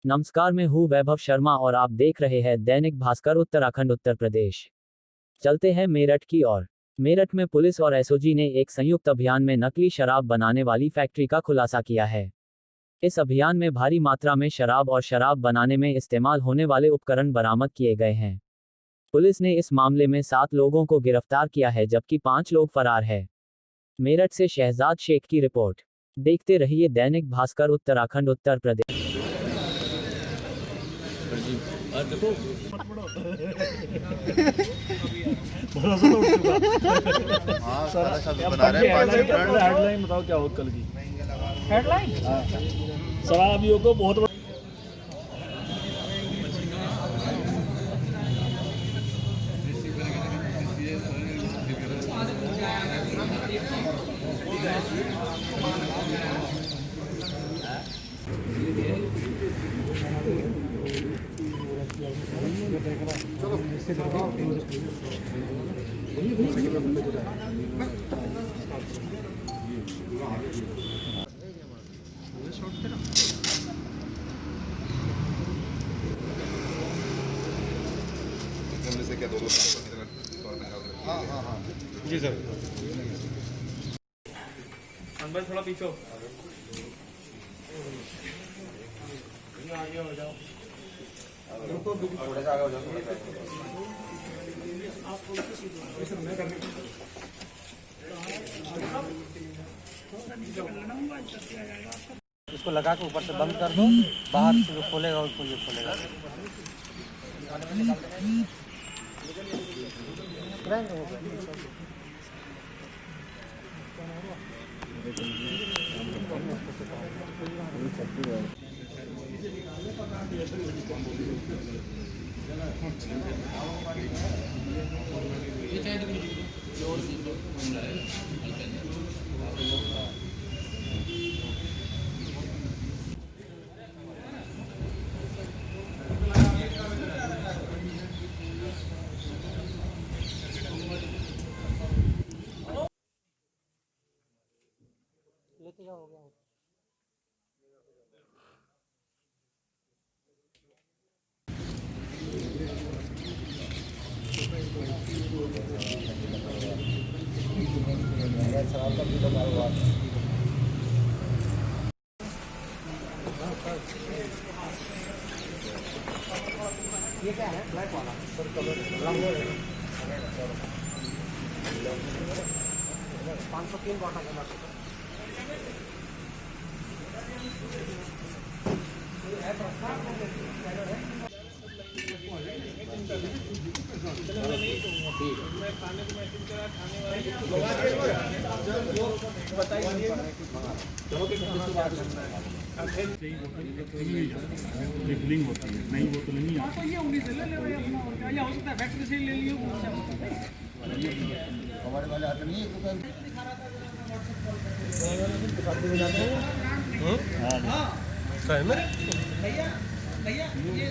नमस्कार, मैं हूँ वैभव शर्मा और आप देख रहे हैं दैनिक भास्कर उत्तराखंड उत्तर प्रदेश। चलते हैं मेरठ की ओर। मेरठ में पुलिस और एसओजी ने एक संयुक्त अभियान में नकली शराब बनाने वाली फैक्ट्री का खुलासा किया है। इस अभियान में भारी मात्रा में शराब और शराब बनाने में इस्तेमाल होने वाले उपकरण बरामद किए गए हैं। पुलिस ने इस मामले में 7 लोगों को गिरफ्तार किया है जबकि 5 लोग फरार हैं। मेरठ से शहजाद शेख की रिपोर्ट। देखते रहिए दैनिक भास्कर उत्तराखंड उत्तर प्रदेश। देखो भरोसा तो उठ चुका। हाँ सारा सब बना रहे हैं। हेडलाइन बताओ क्या हो कल की हेडलाइन। शराबियों को बहुत से क्या दो हाँ हाँ हाँ जी सर। अंदर थोड़ा पीछे आगे हो जाओ। थोड़ा सा आगे हो जाओ। इसको लगा के ऊपर से बंद कर दो, बाहर से जो खोलेगा उसको ये खोलेगा। लेते जाओ, हो गया। ये क्या है? ब्लैक वाला सर कलर 503 बॉटल है। रिफिलिंग होती है, नहीं वो तो नहीं तो ये उन्हीं से ले ले भाई अपना, और क्या हो सकता है फैक्ट्री से ले लियो। हमारे वाले हाथ नहीं भैया भैया ये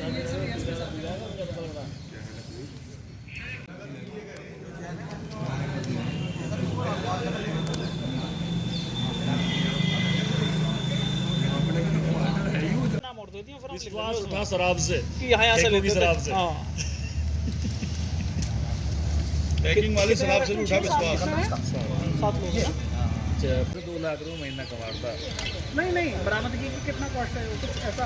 विश्वास उठा शराब से कि यहाँ से लेते शराब से पैकिंग वाली शराब से भी उठा विश्वास। 7 लोग हैं। 2 लाख रुपये महीना कमाता। नहीं बरामदगी की कितना कॉस्ट है? कुछ ऐसा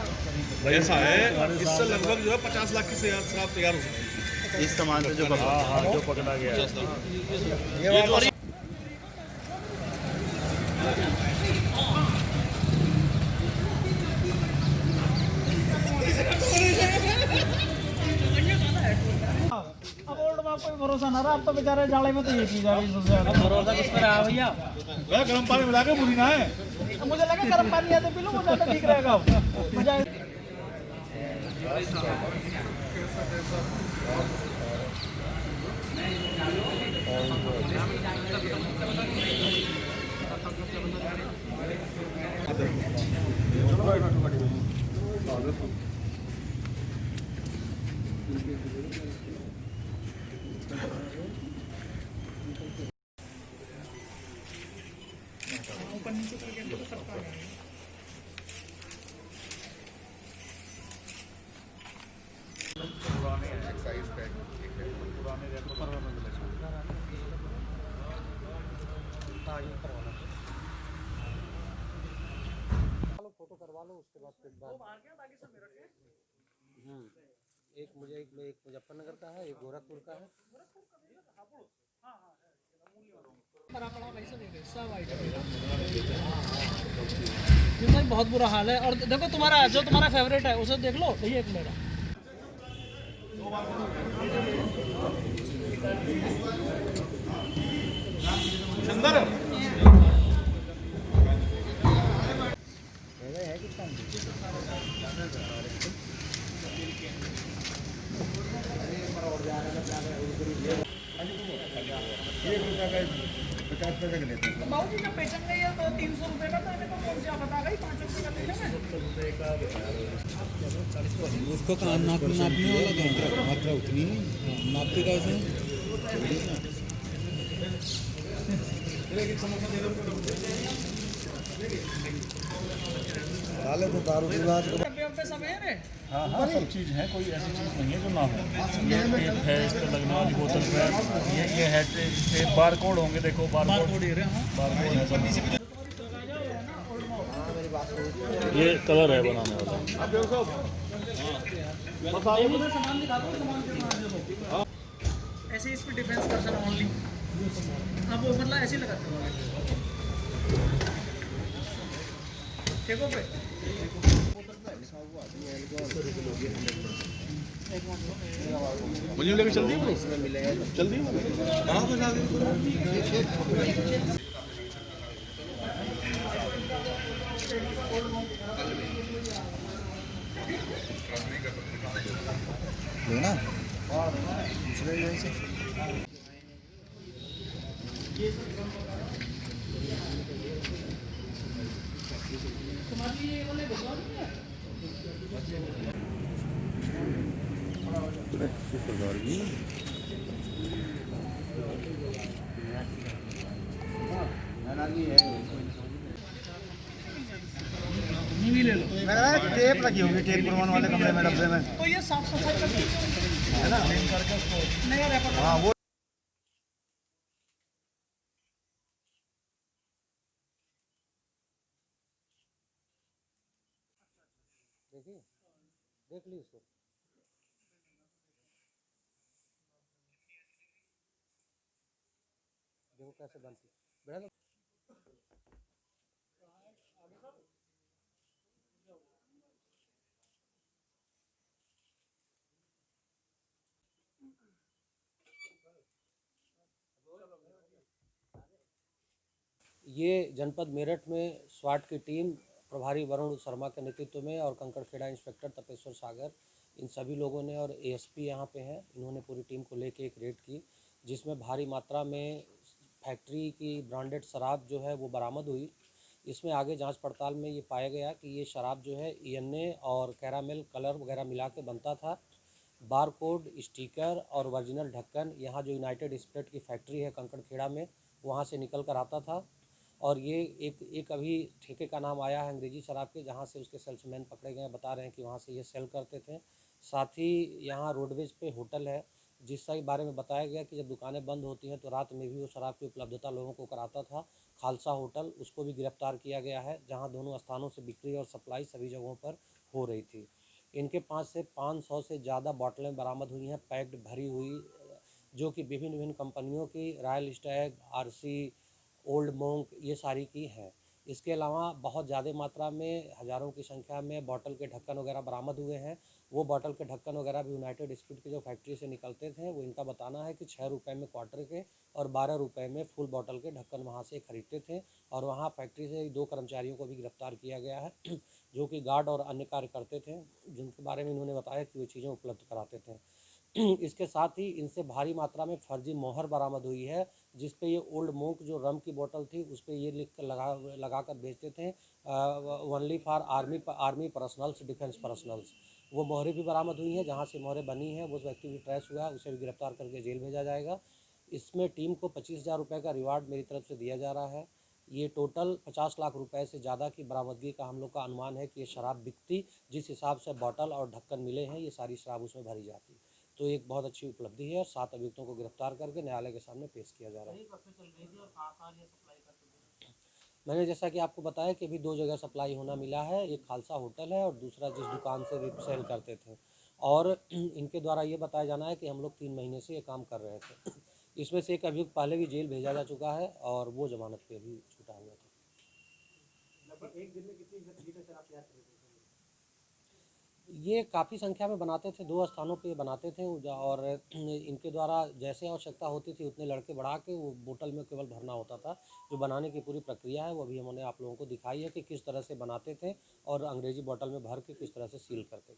ऐसा है इससे लगभग जो है 50 लाख की शराब तैयार हो सकती है इस सामान से जो पकड़ा गया। अब ओल्ड बाप कोई भरोसा ना रहा। अब तो बेचारे जाले में तो ये चीज आ गई सबसे ज्यादा। भरोसा किस पर रहा भैया? गर्म पानी मिला के बुरी ना है। मुझे लगा गर्म पानी आते पी लो, वो ज्यादा ठीक रहेगा। मजा ऊपर नीचे करके तो सबका फोटो करवा लो उसके बाद फिर एक मुजफ्फरनगर का है, एक गोरखपुर का है। भाई बहुत बुरा हाल है। और देखो तुम्हारा जो तुम्हारा फेवरेट है उसे देख लो, भैया एक मेरा बाबू जी जब बेचन गई है तो 300 रुपये का, तो इन्हें तो कौन सा बता गई 5 रुपये का लेना है। उसको कहाँ नापने वाला तो मात्रा उतनी नहीं नापते कैसे पे सब है। हाँ हाँ सब चीज़ है, कोई ऐसी चीज़ नहीं है जो ना हो। ये टेप है, इस पर लगने वाली बोतल पे ये है टेप, बार कोड होंगे, देखो बार कोड है सब। ये कलर है बनाने वाला। ऐसे इस पे डिफेंस पर्सन ओनली, अब वो मतलब ऐसे लगाते हो देखो पे मुझे लेके चल दी चल दी लेना टेप लगी होगी, टेप करवाने वाले कमरे में डब्बे में। तो ये साफ सफाई करके है ना, क्लीन करके उसको नया रैपर। हाँ वो देखिए, देख ली उसको। देखो कैसे बनती है। ये जनपद मेरठ में स्वाट की टीम प्रभारी वरुण शर्मा के नेतृत्व में और कंकड़खेड़ा इंस्पेक्टर तपेश्वर सागर, इन सभी लोगों ने और एएसपी यहाँ पे हैं, इन्होंने पूरी टीम को लेके एक रेड की, जिसमें भारी मात्रा में फैक्ट्री की ब्रांडेड शराब जो है वो बरामद हुई। इसमें आगे जांच पड़ताल में ये पाया गया कि ये शराब जो है ENA और कैरामेल कलर वगैरह मिला के बनता था। बार कोड, स्टिकर और ओरिजिनल ढक्कन यहाँ जो यूनाइटेड स्पिरिट की फैक्ट्री है कंकड़खेड़ा में, वहाँ से निकल कर आता था। और ये एक अभी ठेके का नाम आया है अंग्रेजी शराब के, जहाँ से उसके सेल्समैन पकड़े गए, बता रहे हैं कि वहाँ से ये सेल करते थे। साथ ही यहाँ रोडवेज पे होटल है, जिसके बारे में बताया गया कि जब दुकानें बंद होती हैं तो रात में भी वो शराब की उपलब्धता लोगों को कराता था। खालसा होटल, उसको भी गिरफ्तार किया गया है, जहाँ दोनों स्थानों से बिक्री और सप्लाई सभी जगहों पर हो रही थी। इनके पास से 500 से ज़्यादा बॉटलें बरामद हुई हैं, पैक्ड भरी हुई, जो कि विभिन्न कंपनियों की, royal Stag, RC, old monk, ये सारी की हैं। इसके अलावा बहुत ज़्यादा मात्रा में, हज़ारों की संख्या में बॉटल के ढक्कन वगैरह बरामद हुए हैं। वो बॉटल के ढक्कन वगैरह भी यूनाइटेड स्पिरिट की जो फैक्ट्री से निकलते थे, वो इनका बताना है कि 6 रुपये में क्वार्टर के और 12 रुपये में फुल बॉटल के ढक्कन वहाँ से खरीदते थे। और वहाँ फैक्ट्री से 2 कर्मचारियों को भी गिरफ्तार किया गया है, जो कि गार्ड और अन्य कार्य करते थे, जिनके बारे में इन्होंने बताया कि वो चीज़ें उपलब्ध कराते थे। इसके साथ ही इनसे भारी मात्रा में फर्जी मोहर बरामद हुई है, जिस पे ये ओल्ड मोंक जो रम की बोतल थी उस पर ये लिख कर लगा कर बेचते थे, only for army personnels, defence personnels. वो मोहरें भी बरामद हुई हैं, जहाँ से मोहरें बनी हैं उस व्यक्ति भी ट्रेस हुआ है, उसे भी गिरफ्तार करके जेल भेजा जाएगा। इसमें टीम को 25,000 रुपये का रिवार्ड मेरी तरफ से दिया जा रहा है। ये टोटल 50 लाख रुपए से ज़्यादा की बरामदगी का हम लोग का अनुमान है कि ये शराब बिकती, जिस हिसाब से बॉटल और ढक्कन मिले हैं, ये सारी शराब उसमें भरी जाती। तो एक बहुत अच्छी उपलब्धि है और 7 अभियुक्तों को गिरफ्तार करके न्यायालय के सामने पेश किया जा रहा है। मैंने जैसा कि आपको बताया कि अभी 2 जगह सप्लाई होना मिला है, एक खालसा होटल है और दूसरा जिस दुकान से वे सेल करते थे। और इनके द्वारा ये बताया जाना है कि हम लोग 3 महीने से ये काम कर रहे थे। इसमें से एक अभियुक्त पहले भी जेल भेजा जा चुका है और वो जमानत पे अभी छूटा हुआ था। ये काफ़ी संख्या में बनाते थे, 2 स्थानों पे बनाते थे और इनके द्वारा जैसे आवश्यकता होती थी उतने लड़के बढ़ा के वो बोतल में केवल भरना होता था। जो बनाने की पूरी प्रक्रिया है वो अभी हमने आप लोगों को दिखाई है कि किस तरह से बनाते थे और अंग्रेजी बोतल में भर के किस तरह से सील करते थे।